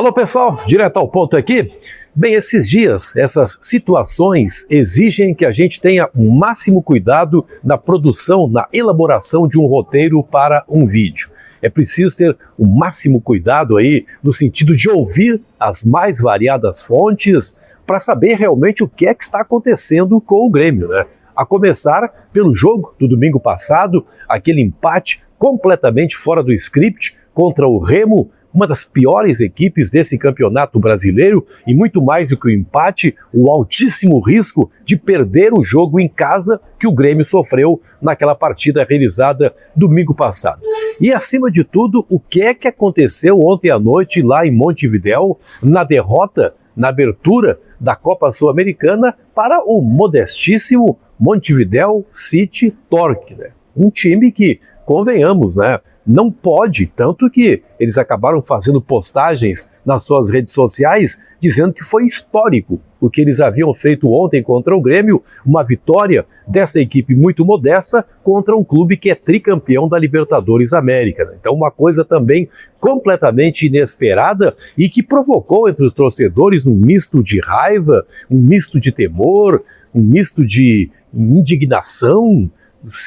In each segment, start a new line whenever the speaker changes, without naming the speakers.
Alô pessoal, direto ao ponto aqui. Bem, esses dias, essas situações exigem que a gente tenha o máximo cuidado na produção, na elaboração de um roteiro para um vídeo. É preciso ter o máximo cuidado aí no sentido de ouvir as mais variadas fontes para saber realmente o que é que está acontecendo com o Grêmio, né? A começar pelo jogo do domingo passado, aquele empate completamente fora do script contra o Remo, uma das piores equipes desse campeonato brasileiro, e muito mais do que o empate, o altíssimo risco de perder o jogo em casa que o Grêmio sofreu naquela partida realizada domingo passado. E acima de tudo, o que é que aconteceu ontem à noite lá em Montevidéu, na derrota, na abertura da Copa Sul-Americana para o modestíssimo Montevidéu City Torque, né? Um time que, convenhamos, né, não pode, tanto que eles acabaram fazendo postagens nas suas redes sociais dizendo que foi histórico o que eles haviam feito ontem contra o Grêmio, uma vitória dessa equipe muito modesta contra um clube que é tricampeão da Libertadores América, né? Então uma coisa também completamente inesperada e que provocou entre os torcedores um misto de raiva, um misto de temor, um misto de indignação,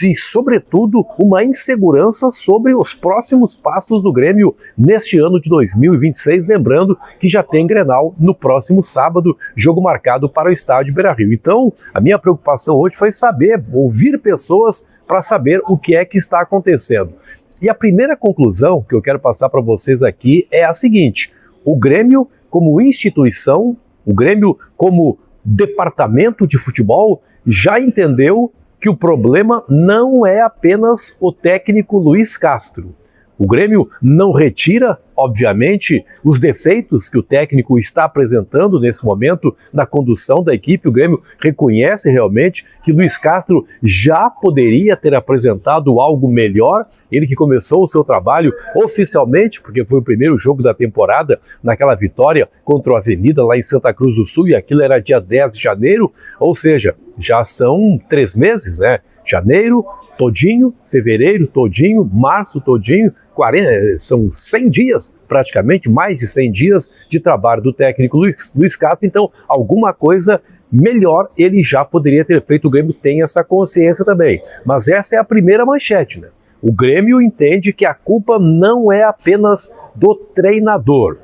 e, sobretudo, uma insegurança sobre os próximos passos do Grêmio neste ano de 2026, lembrando que já tem Grenal no próximo sábado, jogo marcado para o estádio Beira-Rio. Então, a minha preocupação hoje foi saber, ouvir pessoas para saber o que é que está acontecendo. E a primeira conclusão que eu quero passar para vocês aqui é a seguinte: o Grêmio como instituição, o Grêmio como departamento de futebol já entendeu que o problema não é apenas o técnico Luiz Castro. O Grêmio não retira, obviamente, os defeitos que o técnico está apresentando nesse momento na condução da equipe. O Grêmio reconhece realmente que Luiz Castro já poderia ter apresentado algo melhor. Ele que começou o seu trabalho oficialmente, porque foi o primeiro jogo da temporada, naquela vitória contra o Avenida lá em Santa Cruz do Sul, e aquilo era dia 10 de janeiro, ou seja, já são 3 meses, né? Janeiro todinho, fevereiro todinho, março todinho, 40, são 100 dias, praticamente, mais de 100 dias de trabalho do técnico Luiz Castro. Então, alguma coisa melhor ele já poderia ter feito. O Grêmio tem essa consciência também. Mas essa é a primeira manchete, né? O Grêmio entende que a culpa não é apenas do treinador.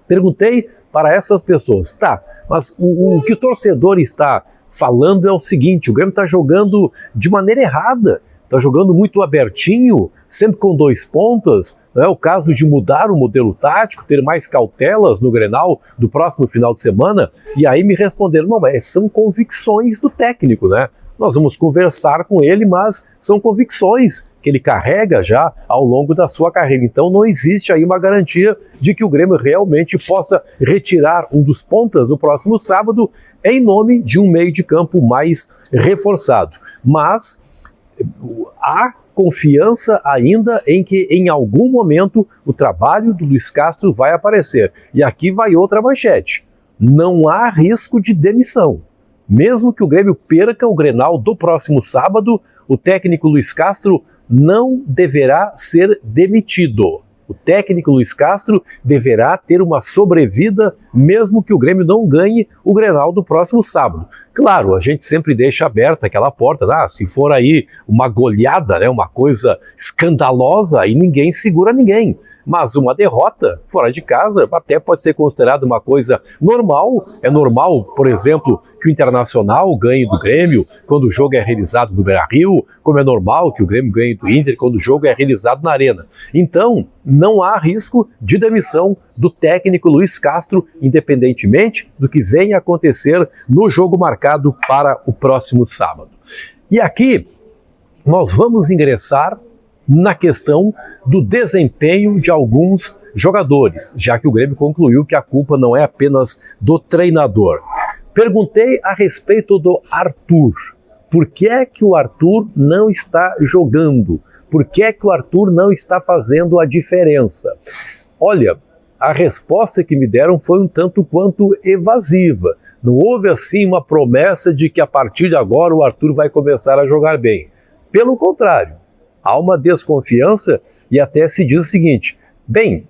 Perguntei para essas pessoas, tá, mas o que o torcedor está falando é o seguinte: o Grêmio está jogando de maneira errada, está jogando muito abertinho, sempre com 2 pontas. Não é o caso de mudar o modelo tático, ter mais cautelas no Grenal do próximo final de semana? E aí me responderam, não, mas são convicções do técnico, né? Nós vamos conversar com ele, mas são convicções que ele carrega já ao longo da sua carreira. Então não existe aí uma garantia de que o Grêmio realmente possa retirar um dos pontas no próximo sábado em nome de um meio de campo mais reforçado. Mas há confiança ainda em que em algum momento o trabalho do Luiz Castro vai aparecer. E aqui vai outra manchete: não há risco de demissão. Mesmo que o Grêmio perca o Grenal do próximo sábado, o técnico Luiz Castro não deverá ser demitido. O técnico Luiz Castro deverá ter uma sobrevida, mesmo que o Grêmio não ganhe o Grenal do próximo sábado. Claro, a gente sempre deixa aberta aquela porta, se for aí uma goleada, né, uma coisa escandalosa, aí ninguém segura ninguém. Mas uma derrota fora de casa até pode ser considerada uma coisa normal. É normal, por exemplo, que o Internacional ganhe do Grêmio quando o jogo é realizado no Beira-Rio, como é normal que o Grêmio ganhe do Inter quando o jogo é realizado na Arena. Então, não há risco de demissão do técnico Luiz Castro, independentemente do que venha a acontecer no jogo marcado para o próximo sábado. E aqui nós vamos ingressar na questão do desempenho de alguns jogadores, já que o Grêmio concluiu que a culpa não é apenas do treinador. Perguntei a respeito do Arthur. Por que é que o Arthur não está jogando? Por que é que o Arthur não está fazendo a diferença? Olha, a resposta que me deram foi um tanto quanto evasiva. Não houve assim uma promessa de que a partir de agora o Arthur vai começar a jogar bem. Pelo contrário, há uma desconfiança e até se diz o seguinte: bem,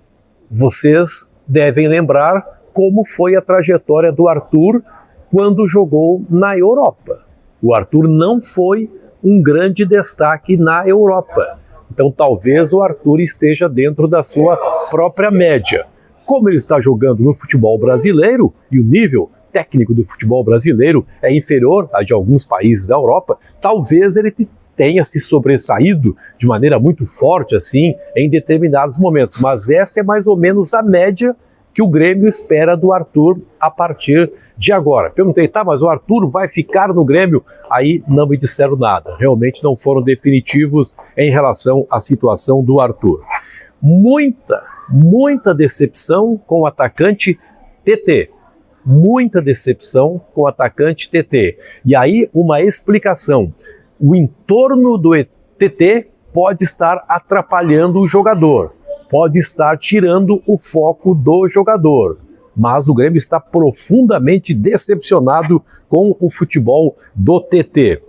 vocês devem lembrar como foi a trajetória do Arthur quando jogou na Europa. O Arthur não foi um grande destaque na Europa. Então talvez o Arthur esteja dentro da sua própria média. Como ele está jogando no futebol brasileiro, e o nível técnico do futebol brasileiro é inferior a de alguns países da Europa, talvez ele tenha se sobressaído de maneira muito forte assim em determinados momentos. Mas essa é mais ou menos a média que o Grêmio espera do Arthur a partir de agora. Perguntei, tá, mas o Arthur vai ficar no Grêmio? Aí não me disseram nada. Realmente não foram definitivos em relação à situação do Arthur. Muita decepção com o atacante TT. Muita decepção com o atacante TT. E aí uma explicação. O entorno do TT pode estar atrapalhando o jogador. Pode estar tirando o foco do jogador. Mas o Grêmio está profundamente decepcionado com o futebol do TT.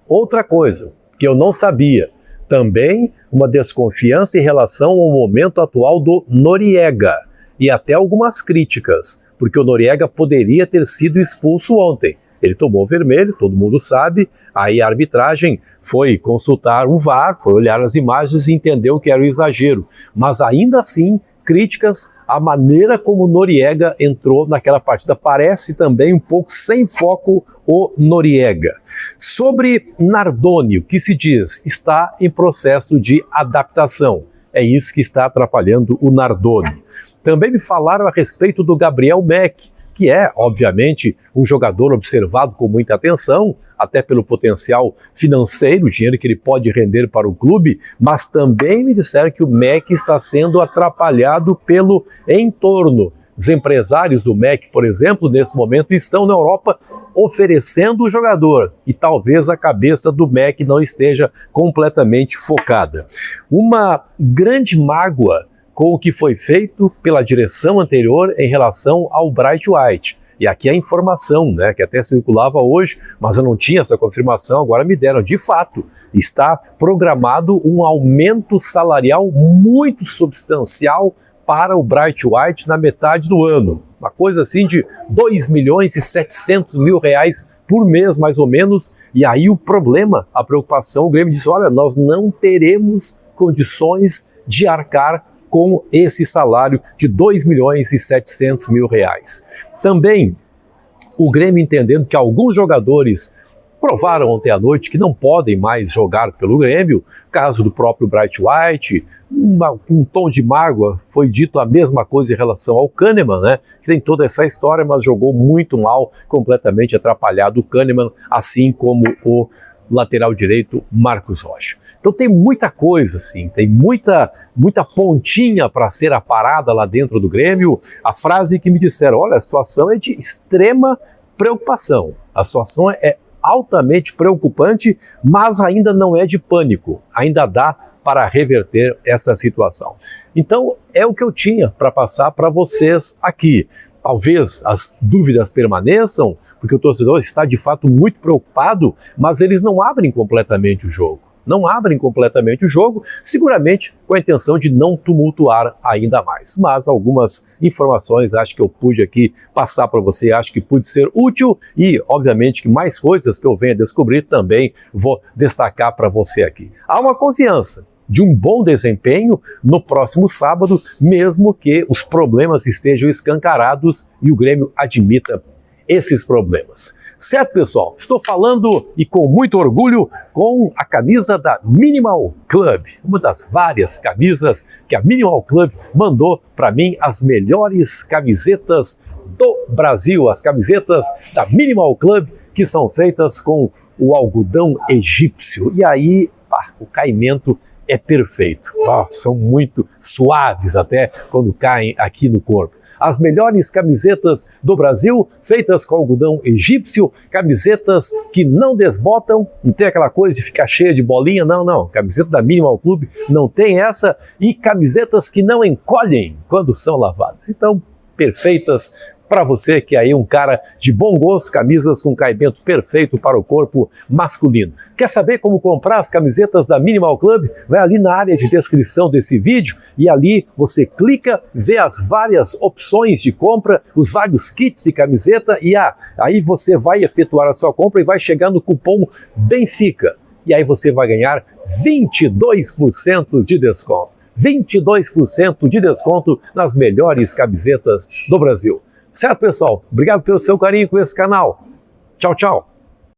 Outra coisa que eu não sabia, também uma desconfiança em relação ao momento atual do Noriega. E até algumas críticas, porque o Noriega poderia ter sido expulso ontem. Ele tomou vermelho, todo mundo sabe, aí a arbitragem foi consultar o VAR, foi olhar as imagens e entendeu que era um exagero. Mas ainda assim, críticas à maneira como o Noriega entrou naquela partida. Parece também um pouco sem foco o Noriega. Sobre Nardoni, o que se diz? Está em processo de adaptação. É isso que está atrapalhando o Nardoni. Também me falaram a respeito do Gabriel Meck, que é, obviamente, um jogador observado com muita atenção, até pelo potencial financeiro, o dinheiro que ele pode render para o clube, mas também me disseram que o MEC está sendo atrapalhado pelo entorno. Os empresários do MEC, por exemplo, nesse momento estão na Europa oferecendo o jogador e talvez a cabeça do MEC não esteja completamente focada. Uma grande mágoa com o que foi feito pela direção anterior em relação ao Bright White. E aqui a informação, né, que até circulava hoje, mas eu não tinha essa confirmação, agora me deram. De fato, está programado um aumento salarial muito substancial para o Bright White na metade do ano. Uma coisa assim de 2.700.000 reais por mês, mais ou menos. E aí o problema, a preocupação, o Grêmio disse, olha, nós não teremos condições de arcar com esse salário de 2.700.000 reais. Também o Grêmio entendendo que alguns jogadores provaram ontem à noite que não podem mais jogar pelo Grêmio, caso do próprio Bright White, um tom de mágoa, foi dito a mesma coisa em relação ao Kahneman, né? Que tem toda essa história, mas jogou muito mal, completamente atrapalhado o Kahneman, assim como o lateral direito Marcos Rocha. Então tem muita coisa assim, tem muita pontinha para ser aparada lá dentro do Grêmio. A frase que me disseram, olha, a situação é de extrema preocupação, a situação é altamente preocupante, mas ainda não é de pânico, ainda dá para reverter essa situação. Então é o que eu tinha para passar para vocês aqui. Talvez as dúvidas permaneçam, porque o torcedor está de fato muito preocupado, mas eles não abrem completamente o jogo. Não abrem completamente o jogo, seguramente com a intenção de não tumultuar ainda mais. Mas algumas informações acho que eu pude aqui passar para você, acho que pude ser útil e, obviamente, que mais coisas que eu venha descobrir também vou destacar para você aqui. Há uma confiança de um bom desempenho no próximo sábado, mesmo que os problemas estejam escancarados e o Grêmio admita esses problemas. Certo, pessoal? Estou falando e com muito orgulho com a camisa da Minimal Club, uma das várias camisas que a Minimal Club mandou para mim, as melhores camisetas do Brasil, as camisetas da Minimal Club que são feitas com o algodão egípcio. E aí, o caimento é perfeito. São muito suaves até quando caem aqui no corpo. As melhores camisetas do Brasil, feitas com algodão egípcio, camisetas que não desbotam, não tem aquela coisa de ficar cheia de bolinha, não. Camiseta da Minimal Club não tem essa, e camisetas que não encolhem quando são lavadas. Então, perfeitas para você que é aí um cara de bom gosto, camisas com caimento perfeito para o corpo masculino. Quer saber como comprar as camisetas da Minimal Club? Vai ali na área de descrição desse vídeo e ali você clica, vê as várias opções de compra, os vários kits de camiseta e aí você vai efetuar a sua compra e vai chegar no cupom BENFICA. E aí você vai ganhar 22% de desconto. 22% de desconto nas melhores camisetas do Brasil. Certo, pessoal? Obrigado pelo seu carinho com esse canal. Tchau, tchau.